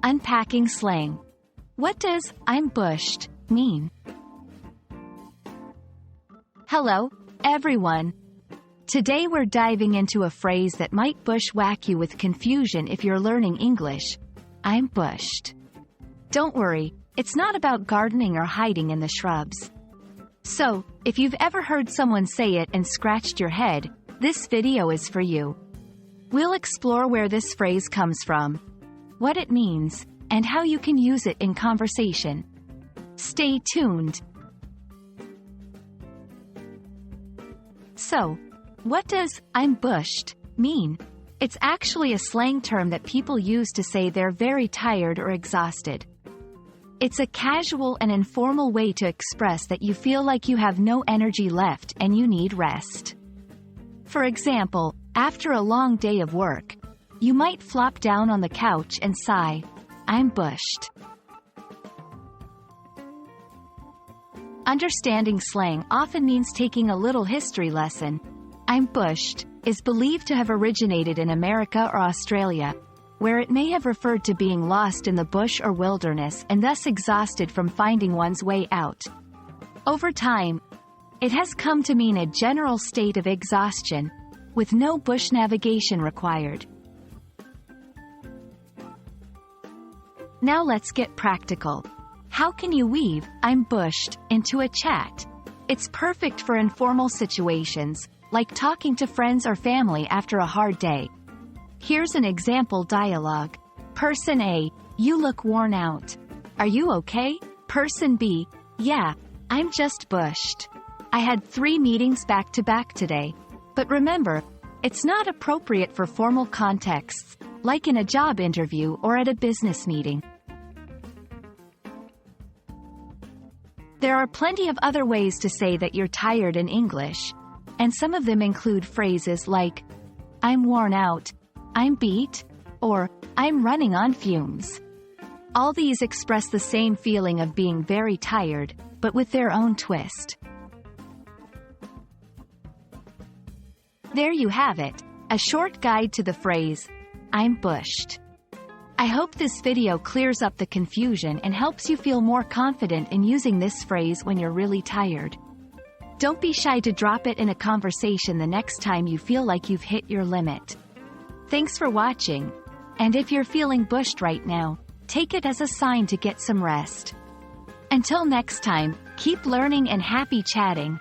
Unpacking Slang. What does "I'm bushed" mean? Hello, everyone. Today we're diving into a phrase that might bushwhack you with confusion if you're learning English. I'm bushed. Don't worry, it's not about gardening or hiding in the shrubs. So, if you've ever heard someone say it and scratched your head, this video is for you. We'll explore where this phrase comes from, what it means, and how you can use it in conversation. Stay tuned. So, what does "I'm bushed" mean? It's actually a slang term that people use to say they're very tired or exhausted. It's a casual and informal way to express that you feel like you have no energy left and you need rest. For example, after a long day of work, you might flop down on the couch and sigh, "I'm bushed." Understanding slang often means taking a little history lesson. "I'm bushed" is believed to have originated in America or Australia, where it may have referred to being lost in the bush or wilderness and thus exhausted from finding one's way out. Over time, it has come to mean a general state of exhaustion, with no bush navigation required. Now let's get practical. How can you weave "I'm bushed" into a chat? It's perfect for informal situations, like talking to friends or family after a hard day. Here's an example dialogue. Person A, "You look worn out. Are you okay?" Person B, "Yeah, I'm just bushed. I had 3 meetings back to back today." But remember, it's not appropriate for formal contexts, like in a job interview or at a business meeting. There are plenty of other ways to say that you're tired in English, and some of them include phrases like, "I'm worn out," "I'm beat," or "I'm running on fumes." All these express the same feeling of being very tired, but with their own twist. There you have it, a short guide to the phrase, "I'm bushed." I hope this video clears up the confusion and helps you feel more confident in using this phrase when you're really tired. Don't be shy to drop it in a conversation the next time you feel like you've hit your limit. Thanks for watching. And if you're feeling bushed right now, take it as a sign to get some rest. Until next time, keep learning and happy chatting.